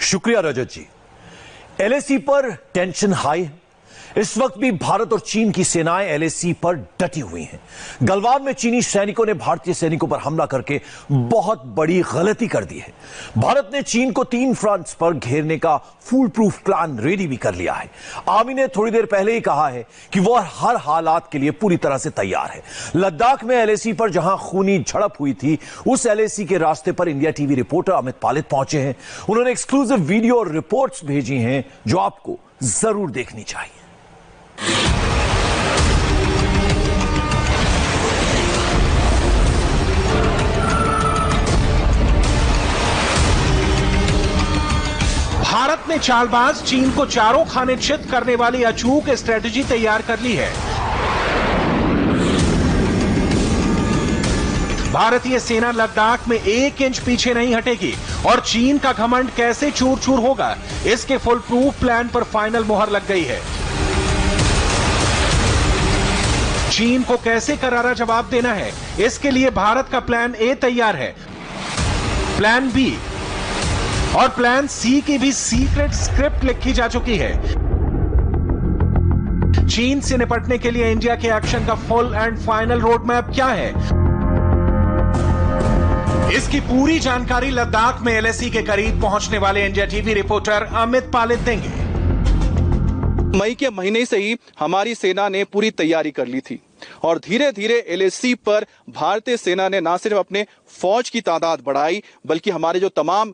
शुक्रिया रजत जी। एलएसी पर tension high है। इस वक्त भी भारत और चीन की सेनाएं एलएसी पर डटी हुई हैं। गलवान में चीनी सैनिकों ने भारतीय सैनिकों पर हमला करके बहुत बड़ी गलती कर दी है। भारत ने चीन को 3 फ्रंट्स पर घेरने का फुल प्रूफ प्लान रेडी भी कर लिया है। आर्मी ने थोड़ी देर पहले ही कहा है कि वह हर हालात के लिए पूरी तरह से तैयार है। लद्दाख में एलएसी पर जहां खूनी झड़प हुई थी, उस एलएसी के रास्ते पर इंडिया टीवी रिपोर्टर अमित पालित पहुंचे हैं। उन्होंने एक्सक्लूसिव वीडियो और रिपोर्ट्स भेजी हैं जो आपको जरूर देखनी चाहिए। भारत ने चालबाज चीन को चारों खाने चित करने वाली अचूक स्ट्रेटजी तैयार कर ली है। भारतीय सेना लद्दाख में 1 इंच पीछे नहीं हटेगी और चीन का घमंड कैसे चूर चूर होगा, इसके फुल प्रूफ प्लान पर फाइनल मुहर लग गई है। चीन को कैसे करारा जवाब देना है, इसके लिए भारत का प्लान ए तैयार है। प्लान बी और प्लान सी की भी सीक्रेट स्क्रिप्ट लिखी जा चुकी है। चीन से निपटने के लिए इंडिया के एक्शन का full and final road map क्या है, इसकी पूरी जानकारी लद्दाख में एलएसी के करीब पहुंचने वाले इंडिया टीवी रिपोर्टर अमित पालित देंगे। मई के महीने से ही हमारी सेना ने पूरी तैयारी कर ली थी और धीरे धीरे एलएसी पर भारतीय सेना ने न सिर्फ अपने फौज की तादाद बढ़ाई, बल्कि हमारे जो तमाम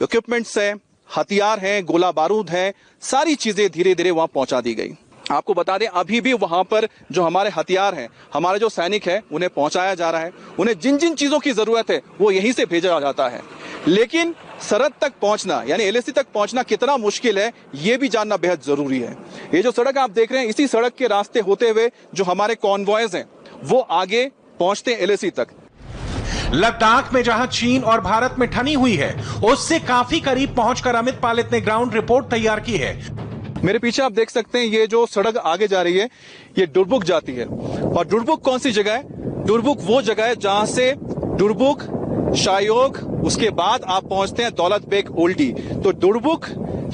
इक्विपमेंट्स हैं, हथियार हैं, गोला बारूद हैं, सारी चीजें धीरे धीरे वहां पहुंचा दी गई। आपको बता दें, अभी भी वहां पर जो हमारे हथियार हैं, हमारे जो सैनिक हैं, उन्हें पहुंचाया जा रहा है। उन्हें जिन जिन चीजों की जरूरत है वो यहीं से भेजा जाता है। लेकिन सरहद तक पहुंचना यानी एलएसी तक पहुंचना कितना मुश्किल है, ये भी जानना बेहद जरूरी है। ये जो सड़क आप देख रहे हैं, इसी सड़क के रास्ते होते हुए जो हमारे कॉन्वॉयज हैं वो आगे पहुंचते हैं एलएसी तक। लद्दाख में जहां चीन और भारत में ठनी हुई है, उससे काफी करीब पहुंचकर अमित पालित ने ग्राउंड रिपोर्ट तैयार की है। मेरे पीछे आप देख सकते हैं, ये जो सड़क आगे जा रही है ये डुरबुक जाती है। और डुरबुक कौन सी जगह है? डुरबुक वो जगह है जहां से डुरबुक, शायोग, उसके बाद आप पहुंचते हैं दौलत बेग ओल्डी। तो डुरबुक,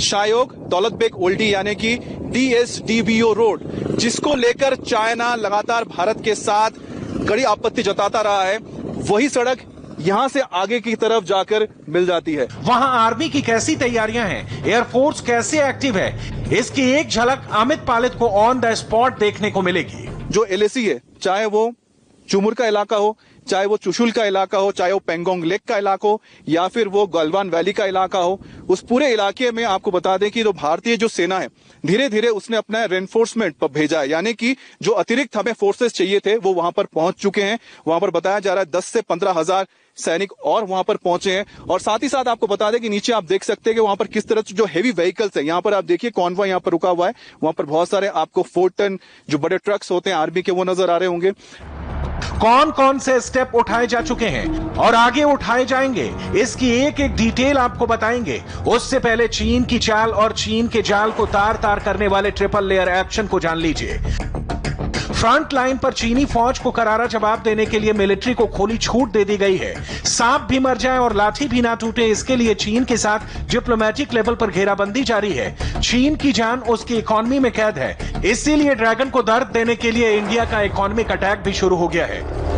शायोग, दौलत बेग ओल्डी यानी कि DSDBO रोड, जिसको लेकर चाइना लगातार भारत के साथ कड़ी आपत्ति जताता रहा है, वही सड़क यहां से आगे की तरफ जाकर मिल जाती है। वहां आर्मी की कैसी तैयारियां हैं, एयरफोर्स कैसे एक्टिव है, इसकी एक झलक अमित पालित को ऑन द स्पॉट देखने को मिलेगी। जो एलएसी है, चाहे वो चुमुर का इलाका हो, चाहे वो चुशुल का इलाका हो, चाहे वो पेंगोंग लेक का इलाका हो, या फिर वो गलवान वैली का इलाका हो, उस पूरे इलाके में आपको बता दें कि जो भारतीय जो सेना है, धीरे धीरे उसने अपना रेनफोर्समेंट पर भेजा है। यानी कि जो अतिरिक्त हमें फोर्सेस चाहिए थे वो वहां पर पहुंच चुके हैं। वहां पर बताया जा रहा है 10 से 15 हजार सैनिक और वहां पर पहुंचे हैं। और साथ ही साथ आपको बता दें कि नीचे आप देख सकते हैं कि वहां पर किस तरह से जो हेवी व्हीकल्स है, यहाँ पर आप देखिए कॉन्वॉय यहाँ पर रुका हुआ है। वहां पर बहुत सारे आपको 4 टन जो बड़े ट्रक्स होते हैं आर्मी के, वो नजर आ रहे होंगे। कौन कौन से स्टेप उठाए जा चुके हैं और आगे उठाए जाएंगे, इसकी एक एक डिटेल आपको बताएंगे। उससे पहले चीन की चाल और चीन के जाल को तार तार करने वाले ट्रिपल लेयर एक्शन को जान लीजिए। फ्रंट लाइन पर चीनी फौज को करारा जवाब देने के लिए मिलिट्री को खुली छूट दे दी गई है। सांप भी मर जाए और लाठी भी ना टूटे, इसके लिए चीन के साथ डिप्लोमेटिक लेवल पर घेराबंदी जारी है। चीन की जान उसकी इकोनॉमी में कैद है, इसीलिए ड्रैगन को दर्द देने के लिए इंडिया का इकोनॉमिक अटैक भी शुरू हो गया है।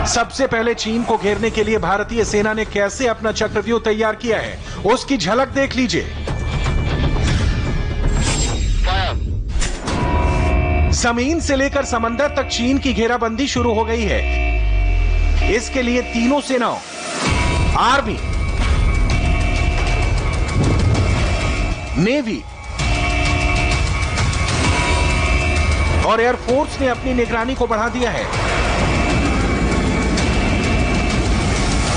सबसे पहले चीन को घेरने के लिए भारतीय सेना ने कैसे अपना चक्रव्यूह तैयार किया है, उसकी झलक देख लीजिए। जमीन से लेकर समंदर तक चीन की घेराबंदी शुरू हो गई है। इसके लिए तीनों सेनाओं, आर्मी, नेवी और एयरफोर्स ने अपनी निगरानी को बढ़ा दिया है।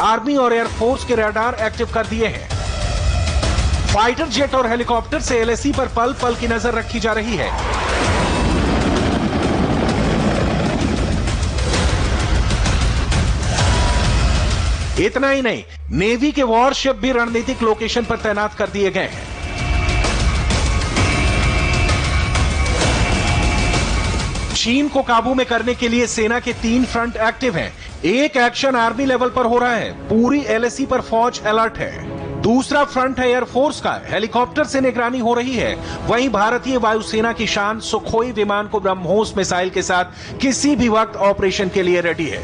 आर्मी और एयरफोर्स के रडार एक्टिव कर दिए हैं। फाइटर जेट और हेलीकॉप्टर से एलएसी पर पल पल की नजर रखी जा रही है। इतना ही नहीं, नेवी के वॉरशिप भी रणनीतिक लोकेशन पर तैनात कर दिए गए हैं। चीन को काबू में करने के लिए सेना के 3 फ्रंट एक्टिव हैं। एक एक्शन आर्मी लेवल पर हो रहा है, पूरी एलएसी पर फौज अलर्ट है। दूसरा फ्रंट है एयरफोर्स का, हेलीकॉप्टर से निगरानी हो रही है। वहीं भारतीय वायुसेना की शान सुखोई विमान को ब्रह्मोस मिसाइल के साथ किसी भी वक्त ऑपरेशन के लिए रेडी है।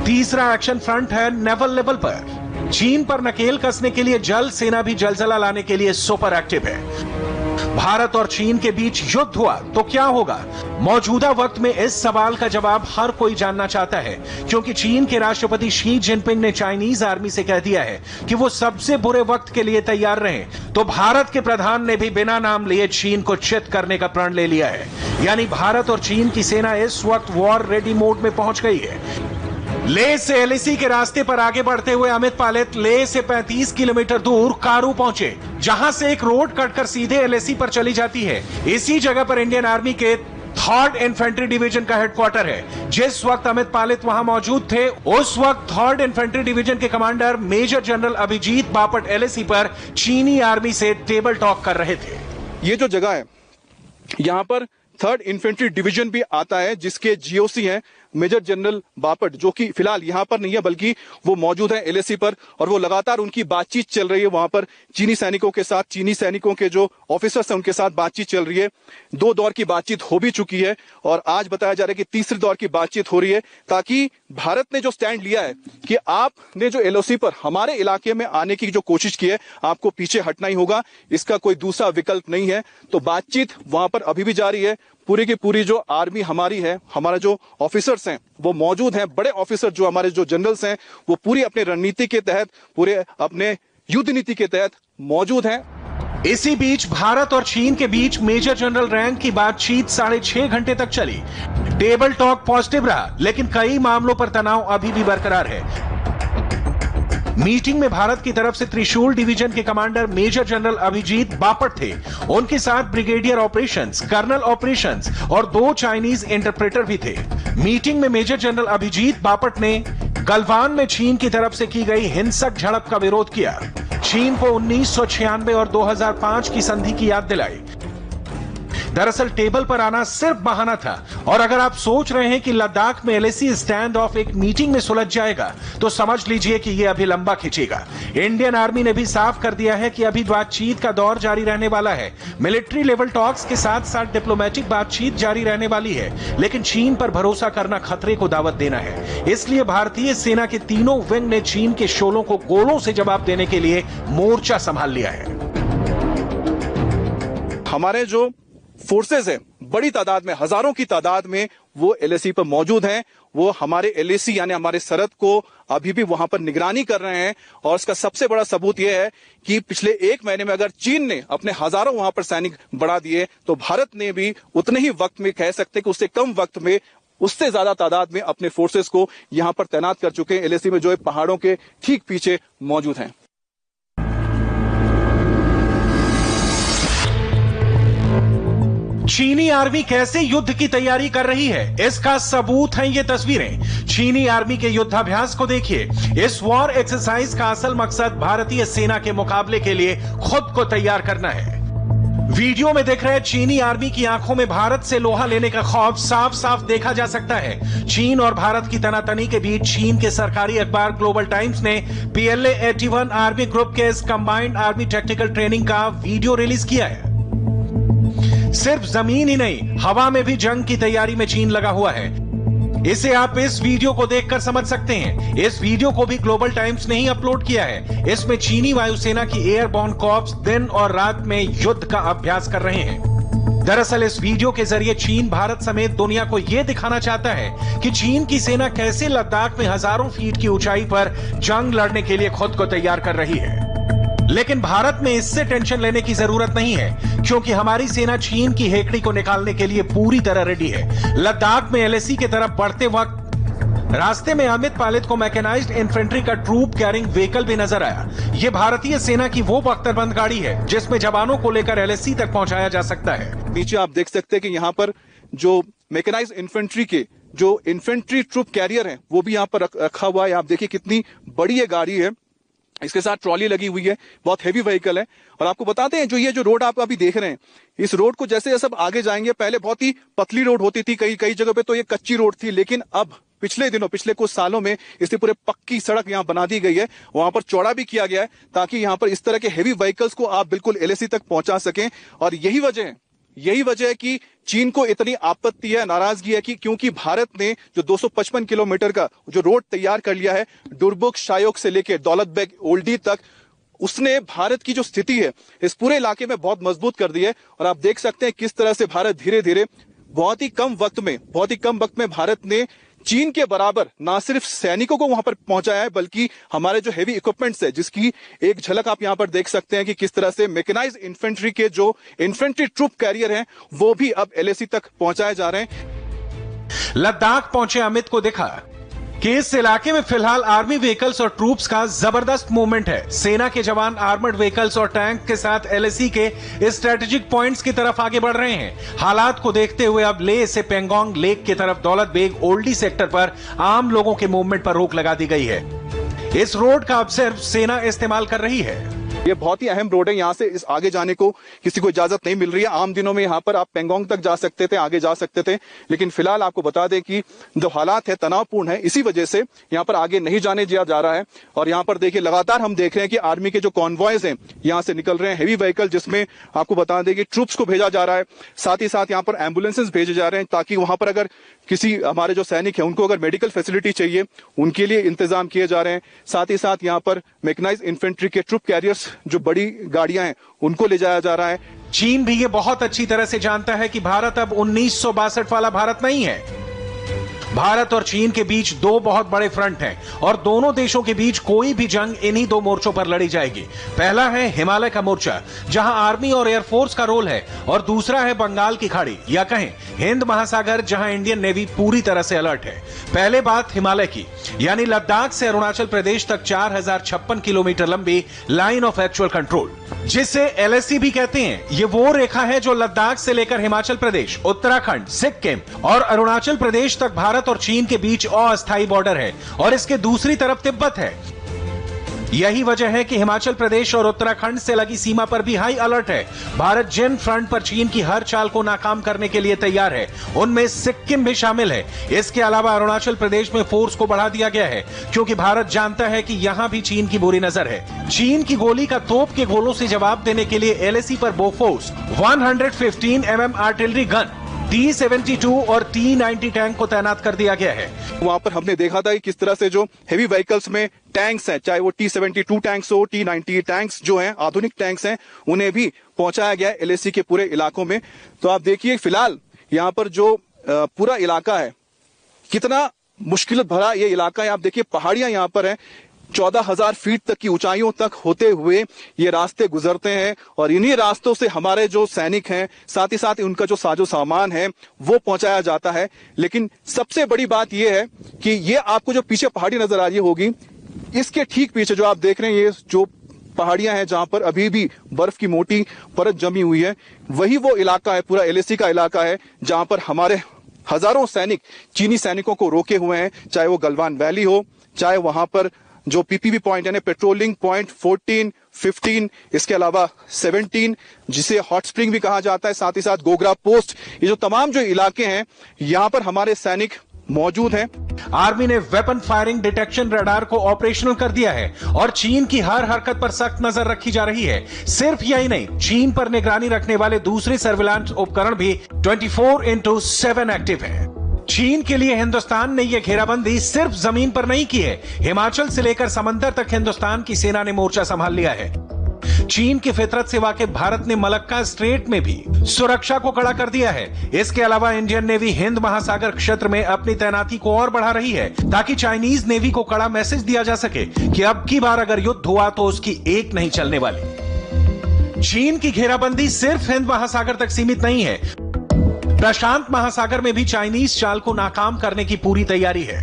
तीसरा एक्शन फ्रंट है नेवल लेवल पर। चीन पर नकेल कसने के लिए जल सेना भी जलजला लाने के लिए सुपर एक्टिव है। भारत और चीन के बीच युद्ध हुआ तो क्या होगा? मौजूदा वक्त में इस सवाल का जवाब हर कोई जानना चाहता है, क्योंकि चीन के राष्ट्रपति शी जिनपिंग ने चाइनीज आर्मी से कह दिया है कि वो सबसे बुरे वक्त के लिए तैयार रहें। तो भारत के प्रधान ने भी बिना नाम लिए चीन को चित करने का प्रण ले लिया है। यानी भारत और चीन की सेना इस वक्त वॉर रेडी मोड में पहुंच गई है। लेह से एलएसी के रास्ते पर आगे बढ़ते हुए अमित पायलट लेह से 35 किलोमीटर दूर कारू पहुंचे, जहां से एक रोड कटकर सीधे एलएसी पर चली जाती है। इसी जगह पर इंडियन आर्मी के 3rd इन्फेंट्री डिवीजन का हेडक्वार्टर है। जिस वक्त अमित पायलट वहां मौजूद थे, उस वक्त 3rd इन्फेंट्री डिवीजन के commander major general Abhijit Bapat LAC पर चीनी आर्मी से टेबल टॉक कर रहे थे। ये जो जगह है, यहाँ पर 3rd इन्फेंट्री डिवीजन भी आता है, जिसके जीओसी हैं मेजर जनरल बापट, जो कि फिलहाल यहाँ पर नहीं है बल्कि वो मौजूद है एलएसी पर, और वो लगातार उनकी बातचीत चल रही है वहां पर चीनी सैनिकों के साथ। चीनी सैनिकों के जो ऑफिसर्स हैं उनके साथ बातचीत चल रही है। 2 दौर की बातचीत हो भी चुकी है और आज बताया जा रहा है कि तीसरे दौर की बातचीत हो रही है, ताकि भारत ने जो स्टैंड लिया है कि आपने जो एलओसी पर हमारे इलाके में आने की जो कोशिश की है, आपको पीछे हटना ही होगा, इसका कोई दूसरा विकल्प नहीं है। तो बातचीत वहां पर अभी भी जारी है। पूरी की पूरी जो आर्मी हमारी है, हमारा जो ऑफिसर्स हैं वो मौजूद हैं। बड़े ऑफिसर जो हमारे जो जनरल्स हैं वो पूरी अपनी रणनीति के तहत, पूरे अपने युद्ध नीति के तहत मौजूद हैं। इसी बीच भारत और चीन के बीच मेजर जनरल रैंक की बातचीत 6.5 घंटे तक चली। टेबल टॉक पॉजिटिव रहा, लेकिन कई मामलों पर तनाव अभी भी बरकरार है। मीटिंग में भारत की तरफ से त्रिशूल डिवीजन के commander major general Abhijit Bapat थे। उनके साथ ब्रिगेडियर ऑपरेशंस, कर्नल ऑपरेशंस और 2 चाइनीज इंटरप्रेटर भी थे। मीटिंग में मेजर जनरल अभिजीत बापट ने गलवान में चीन की तरफ से की गई हिंसक झड़प का विरोध किया। चीन को 1996 और 2005 की संधि की याद दिलाई। दरअसल टेबल पर आना सिर्फ बहाना था, और अगर आप सोच रहे हैं कि लद्दाख में एलएसी स्टैंड ऑफ एक मीटिंग में सुलझ जाएगा, तो समझ लीजिए कि यह अभी लंबा खींचेगा। इंडियन आर्मी ने भी साफ कर दिया है कि अभी बातचीत का दौर जारी रहने वाला है। मिलिट्री लेवल टॉक्स के साथ साथ डिप्लोमेटिक बातचीत जारी रहने वाली है, लेकिन चीन पर भरोसा करना खतरे को दावत देना है। इसलिए भारतीय सेना के तीनों विंग ने चीन के शोलों को गोलों से जवाब देने के लिए मोर्चा संभाल लिया है। हमारे जो फोर्सेज हैं बड़ी तादाद में, हजारों की तादाद में वो एलएसी पर मौजूद हैं। वो हमारे एलएसी यानी हमारे सरहद को अभी भी वहां पर निगरानी कर रहे हैं। और इसका सबसे बड़ा सबूत यह है कि पिछले 1 महीने में अगर चीन ने अपने हजारों वहां पर सैनिक बढ़ा दिए, तो भारत ने भी उतने ही वक्त में, कह सकते कि उससे कम वक्त में, उससे ज्यादा तादाद में अपने फोर्सेस को यहां पर तैनात कर चुके हैं एलएसी में, जो पहाड़ों के ठीक पीछे मौजूद हैं। चीनी आर्मी कैसे युद्ध की तैयारी कर रही है, इसका सबूत है ये तस्वीरें। चीनी आर्मी के युद्धाभ्यास को देखिए। इस वॉर एक्सरसाइज का असल मकसद भारतीय सेना के मुकाबले के लिए खुद को तैयार करना है। वीडियो में दिख रहे चीनी आर्मी की आंखों में भारत से लोहा लेने का खौफ साफ साफ देखा जा सकता है। चीन और भारत की तनातनी के बीच चीन के सरकारी अखबार ग्लोबल टाइम्स ने PLA 81 आर्मी ग्रुप के इस कंबाइंड आर्मी टेक्निकल ट्रेनिंग का वीडियो रिलीज किया है। सिर्फ जमीन ही नहीं, हवा में भी जंग की तैयारी में चीन लगा हुआ है। इसे आप इस वीडियो को देखकर समझ सकते हैं। इस वीडियो को भी ग्लोबल टाइम्स ने ही अपलोड किया है। इसमें चीनी वायुसेना की एयरबॉर्न कॉर्प्स दिन और रात में युद्ध का अभ्यास कर रहे हैं। दरअसल इस वीडियो के जरिए चीन भारत समेत दुनिया को यह दिखाना चाहता है कि चीन की सेना कैसे लद्दाख में हजारों फीट की ऊंचाई पर जंग लड़ने के लिए खुद को तैयार कर रही है। लेकिन भारत में इससे टेंशन लेने की जरूरत नहीं है, क्योंकि हमारी सेना चीन की हेकड़ी को निकालने के लिए पूरी तरह रेडी है। लद्दाख में एलएसी की तरफ बढ़ते वक्त रास्ते में अमित पायलट को मैकेनाइज्ड इन्फेंट्री का ट्रूप कैरिंग व्हीकल भी नजर आया। यह भारतीय सेना की वो बख्तरबंद गाड़ी है जिसमें जवानों को लेकर एलएसी तक पहुंचाया जा सकता है। नीचे आप देख सकते हैं कि यहाँ पर जो मैकेनाइज्ड इन्फेंट्री के जो इन्फेंट्री ट्रूप कैरियर है वो भी यहाँ पर रखा हुआ है। आप देखिए कितनी बड़ी ये गाड़ी है। इसके साथ ट्रॉली लगी हुई है, बहुत हेवी व्हीकल है। और आपको बताते हैं जो रोड आप अभी देख रहे हैं, इस रोड को जैसे जैसे आगे जाएंगे, पहले बहुत ही पतली रोड होती थी, कई जगह पे तो ये कच्ची रोड थी, लेकिन अब पिछले कुछ सालों में इसे पूरे पक्की सड़क यहां बना दी गई है, वहां पर चौड़ा भी किया गया है ताकि यहां पर इस तरह के हेवी व्हीकल्स को आप बिल्कुल एलएसी तक पहुंचा सकें। और यही वजह है कि चीन को इतनी आपत्ति है, नाराजगी है कि क्योंकि भारत ने जो 255 किलोमीटर का जो रोड तैयार कर लिया है डुरबुक शायोक से लेकर दौलत बेग ओल्डी तक, उसने भारत की जो स्थिति है इस पूरे इलाके में बहुत मजबूत कर दी है। और आप देख सकते हैं किस तरह से भारत धीरे धीरे बहुत ही कम वक्त में भारत ने चीन के बराबर ना सिर्फ सैनिकों को वहां पर पहुंचाया है, बल्कि हमारे जो हेवी इक्विपमेंट्स है, जिसकी एक झलक आप यहां पर देख सकते हैं कि किस तरह से मैकेनाइज्ड इन्फेंट्री के जो इन्फेंट्री ट्रूप कैरियर हैं वो भी अब एलएसी तक पहुंचाए जा रहे हैं। लद्दाख पहुंचे अमित को देखा कि इस इलाके में फिलहाल आर्मी व्हीकल्स और ट्रूप्स का जबरदस्त मूवमेंट है। सेना के जवान आर्मर्ड व्हीकल्स और टैंक के साथ एलएसी के स्ट्रेटेजिक पॉइंट्स की तरफ आगे बढ़ रहे हैं। हालात को देखते हुए अब लेह से पेंगोंग लेक की तरफ दौलत बेग ओल्डी सेक्टर पर आम लोगों के मूवमेंट पर रोक लगा दी गई है। इस रोड का अब सिर्फ सेना इस्तेमाल कर रही है। ये बहुत ही अहम रोड है, यहाँ से इस आगे जाने को किसी को इजाजत नहीं मिल रही है। आम दिनों में यहाँ पर आप पेंगोंग तक जा सकते थे, आगे जा सकते थे, लेकिन फिलहाल आपको बता दें कि जो हालात है तनावपूर्ण है, इसी वजह से यहाँ पर आगे नहीं जाने दिया जा रहा है। और यहाँ पर देखिए लगातार हम देख रहे हैं कि आर्मी के जो कॉन्वॉयज हैं यहाँ से निकल रहे हैं, हेवी व्हीकल, जिसमें आपको बता दें कि ट्रूप्स को भेजा जा रहा है, साथ ही साथ यहाँ पर एम्बुलेंसेज भेजे जा रहे हैं ताकि वहां पर अगर किसी हमारे जो सैनिक है उनको अगर मेडिकल फैसिलिटी चाहिए उनके लिए इंतजाम किए जा रहे हैं। साथ ही साथ यहाँ पर मैकेनाइज्ड इन्फेंट्री के ट्रूप कैरियर्स जो बड़ी गाड़ियां हैं उनको ले जाया जा रहा है। चीन भी ये बहुत अच्छी तरह से जानता है कि भारत अब 1962 वाला भारत नहीं है। भारत और चीन के बीच दो बहुत बड़े फ्रंट हैं और दोनों देशों के बीच कोई भी जंग इन्हीं दो मोर्चों पर लड़ी जाएगी। पहला है हिमालय का मोर्चा, जहां आर्मी और एयरफोर्स का रोल है, और दूसरा है बंगाल की खाड़ी या कहें हिंद महासागर, जहां इंडियन नेवी पूरी तरह से अलर्ट है। पहले बात हिमालय की, यानी लद्दाख से अरुणाचल प्रदेश तक 4056 किलोमीटर लंबी लाइन ऑफ एक्चुअल कंट्रोल, जिसे एलएसी भी कहते हैं। ये वो रेखा है जो लद्दाख से लेकर हिमाचल प्रदेश, उत्तराखंड, सिक्किम और अरुणाचल प्रदेश तक भारत और चीन के बीच अस्थायी बॉर्डर है, और इसके दूसरी तरफ तिब्बत है। यही वजह है कि हिमाचल प्रदेश और उत्तराखंड से लगी सीमा पर भी हाई अलर्ट है। भारत जिन फ्रंट पर चीन की हर चाल को नाकाम करने के लिए तैयार है, उनमें सिक्किम भी शामिल है। इसके अलावा अरुणाचल प्रदेश में फोर्स को बढ़ा दिया गया है, क्योंकि भारत जानता है कि यहां भी चीन की बुरी नजर है। चीन की गोली का तोप के गोलों से जवाब देने के लिए एलएसी पर Bofors 115 mm artillery gun, T-72 और T-90 टैंक को तैनात कर दिया गया है। वहां पर हमने देखा था कि किस तरह से जो हेवी व्हीकल्स में टैंक्स हैं, चाहे वो T-72 टैंक्स हो, T-90 टैंक्स जो हैं, आधुनिक टैंक्स हैं, उन्हें भी पहुंचाया गया है एलएसी के पूरे इलाकों में। तो आप देखिए फिलहाल यहाँ पर जो पूरा इलाका है कितना मुश्किल भरा ये इलाका है। आप देखिए पहाड़ियां यहाँ पर है, 14,000 फीट तक की ऊंचाइयों तक होते हुए ये रास्ते गुजरते हैं, और इन्हीं रास्तों से हमारे जो सैनिक हैं, साथ ही साथ उनका जो साजो सामान है वो पहुंचाया जाता है। लेकिन सबसे बड़ी बात यह है कि ये आपको जो पीछे पहाड़ी नजर आ रही होगी, इसके ठीक पीछे जो आप देख रहे हैं, ये जो पहाड़ियां हैं जहां पर अभी भी बर्फ की मोटी परत जमी हुई है, वही वो इलाका है, पूरा एलएसी का इलाका है, जहां पर हमारे हजारों सैनिक चीनी सैनिकों को रोके हुए हैं, चाहे वो गलवान वैली हो, चाहे वहां पर जो पीपीवी पॉइंट यानी पेट्रोलिंग पॉइंट 14, 15, इसके अलावा 17, जिसे हॉट स्प्रिंग भी कहा जाता है, साथ ही साथ गोगरा पोस्ट, ये जो तमाम जो इलाके हैं यहां पर हमारे सैनिक मौजूद हैं। आर्मी ने वेपन फायरिंग डिटेक्शन रडार को ऑपरेशनल कर दिया है और चीन की हर हरकत पर सख्त नजर रखी जा रही है। सिर्फ यही नहीं, चीन पर निगरानी रखने वाले दूसरे सर्विलांस उपकरण भी 24/7 एक्टिव हैं। चीन के लिए हिंदुस्तान ने यह घेराबंदी सिर्फ जमीन पर नहीं की है, हिमाचल से लेकर समंदर तक हिंदुस्तान की सेना ने मोर्चा संभाल लिया है। चीन की फितरत से वाकिफ भारत ने मलक्का स्ट्रेट में भी सुरक्षा को कड़ा कर दिया है। इसके अलावा इंडियन नेवी हिंद महासागर क्षेत्र में अपनी तैनाती को और बढ़ा रही है, ताकि चाइनीज नेवी को कड़ा मैसेज दिया जा सके कि अब की बार अगर युद्ध हुआ तो उसकी एक नहीं चलने वाली। चीन की घेराबंदी सिर्फ हिंद महासागर तक सीमित नहीं है, प्रशांत महासागर में भी चाइनीज चाल को नाकाम करने की पूरी तैयारी है।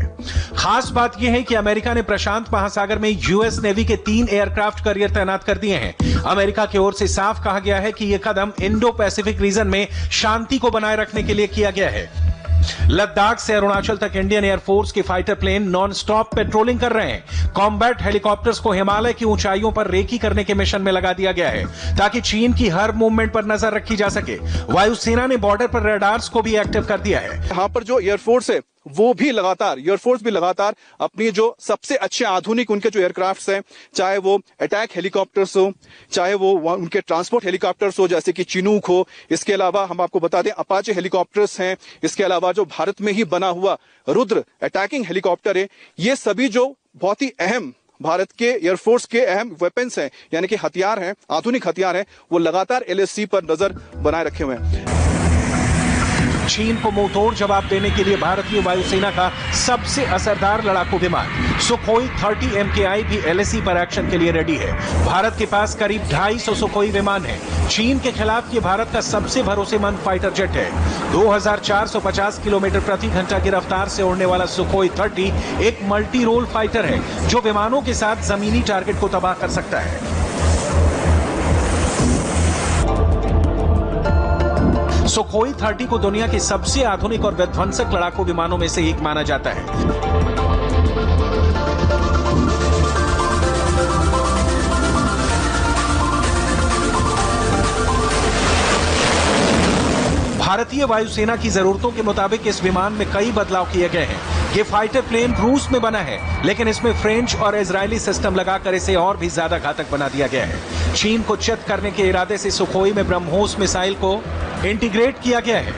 खास बात यह है कि अमेरिका ने प्रशांत महासागर में यूएस नेवी के 3 एयरक्राफ्ट कैरियर तैनात कर दिए हैं। अमेरिका की ओर से साफ कहा गया है कि यह कदम इंडो पैसिफिक रीजन में शांति को बनाए रखने के लिए किया गया है। लद्दाख से अरुणाचल तक इंडियन एयरफोर्स के fighter plane non stop patrolling कर रहे हैं। कॉम्बैट हेलीकॉप्टर्स को हिमालय की ऊंचाइयों पर रेकी करने के मिशन में लगा दिया गया है ताकि चीन की हर मूवमेंट पर नजर रखी जा सके। वायुसेना ने बॉर्डर पर रडार्स को भी एक्टिव कर दिया है। यहाँ पर जो एयरफोर्स है वो भी लगातार अपनी जो सबसे अच्छे आधुनिक उनके जो एयरक्राफ्ट्स हैं, चाहे वो अटैक हेलीकॉप्टर्स हो, चाहे वो उनके ट्रांसपोर्ट हेलीकॉप्टर्स हो जैसे कि चिनूक हो, इसके अलावा हम आपको बता दें अपाचे हेलीकॉप्टर्स हैं, इसके अलावा जो भारत में ही बना हुआ रुद्र अटैकिंग हेलीकॉप्टर है, ये सभी जो बहुत ही अहम भारत के एयरफोर्स के अहम वेपन्स हैं, यानी कि हथियार हैं, आधुनिक हथियार हैं, वो लगातार LAC पर नजर बनाए रखे हुए हैं। चीन को मुंहतोड़ जवाब देने के लिए भारतीय वायुसेना का सबसे असरदार लड़ाकू विमान सुखोई 30 MKI भी LAC पर एक्शन के लिए रेडी है। भारत के पास करीब 250 सुखोई विमान है। चीन के खिलाफ ये भारत का सबसे भरोसेमंद फाइटर जेट है। 2450 किलोमीटर प्रति घंटा की रफ्तार से उड़ने वाला सुखोई 30 एक मल्टी रोल फाइटर है जो विमानों के साथ जमीनी टारगेट को तबाह कर सकता है। सुखोई 30 को दुनिया के सबसे आधुनिक और विध्वंसक लड़ाकू विमानों में से एक माना जाता है। भारतीय वायुसेना की जरूरतों के मुताबिक इस विमान में कई बदलाव किए गए हैं। ये फाइटर प्लेन रूस में बना है, लेकिन इसमें फ्रेंच और इजरायली सिस्टम लगाकर इसे और भी ज्यादा घातक बना दिया गया है। चीन को चित करने के इरादे से सुखोई में ब्रह्मोस मिसाइल को इंटीग्रेट किया गया है,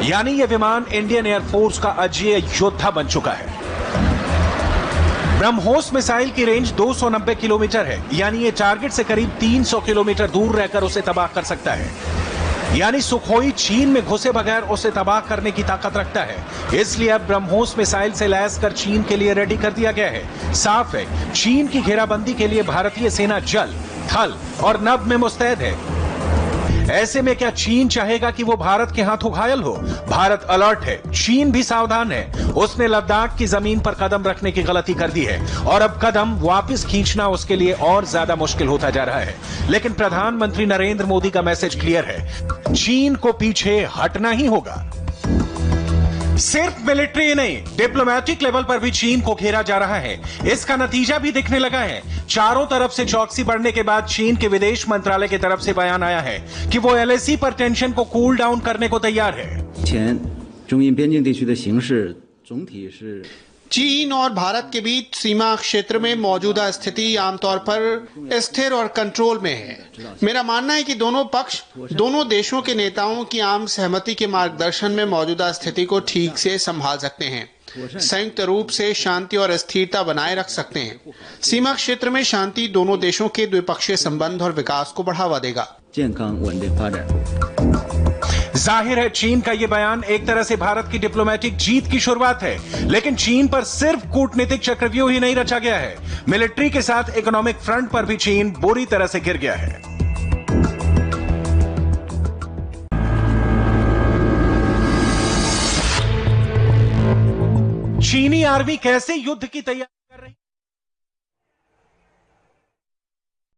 यानी यह विमान इंडियन एयरफोर्स का अजेय योद्धा बन चुका है। ब्रह्मोस मिसाइल की रेंज 290 किलोमीटर है, यानी ये टारगेट से करीब 300 किलोमीटर दूर रहकर उसे तबाह कर सकता है। यानी सुखोई चीन में घुसे बगैर उसे तबाह करने की ताकत रखता है। इसलिए अब ब्रह्मोस मिसाइल से लैस कर चीन के लिए रेडी कर दिया गया है। साफ है, चीन की घेराबंदी के लिए भारतीय सेना जल, थल और नभ में मुस्तैद है। ऐसे में क्या चीन चाहेगा कि वो भारत के हाथों घायल हो? भारत अलर्ट है, चीन भी सावधान है। उसने लद्दाख की जमीन पर कदम रखने की गलती कर दी है और अब कदम वापस खींचना उसके लिए और ज्यादा मुश्किल होता जा रहा है। लेकिन प्रधानमंत्री नरेंद्र मोदी का मैसेज क्लियर है, चीन को पीछे हटना ही होगा। सिर्फ मिलिट्री नहीं, डिप्लोमेटिक लेवल पर भी चीन को घेरा जा रहा है। इसका नतीजा भी दिखने लगा है। चारों तरफ से चौकसी बढ़ने के बाद चीन के विदेश मंत्रालय की तरफ से बयान आया है कि वो LAC पर टेंशन को कूल डाउन करने को तैयार है। चीन और भारत के बीच सीमा क्षेत्र में मौजूदा स्थिति आमतौर पर स्थिर और कंट्रोल में है। मेरा मानना है कि दोनों पक्ष दोनों देशों के नेताओं की आम सहमति के मार्गदर्शन में मौजूदा स्थिति को ठीक से संभाल सकते हैं, संयुक्त रूप से शांति और स्थिरता बनाए रख सकते हैं। सीमा क्षेत्र में शांति दोनों देशों के द्विपक्षीय संबंध और विकास को बढ़ावा देगा। जाहिर है, चीन का यह बयान एक तरह से भारत की डिप्लोमेटिक जीत की शुरुआत है, लेकिन चीन पर सिर्फ कूटनीतिक चक्रव्यूह ही नहीं रचा गया है। मिलिट्री के साथ इकोनॉमिक फ्रंट पर भी चीन बुरी तरह से गिर गया है। चीनी आर्मी कैसे युद्ध की तैयारी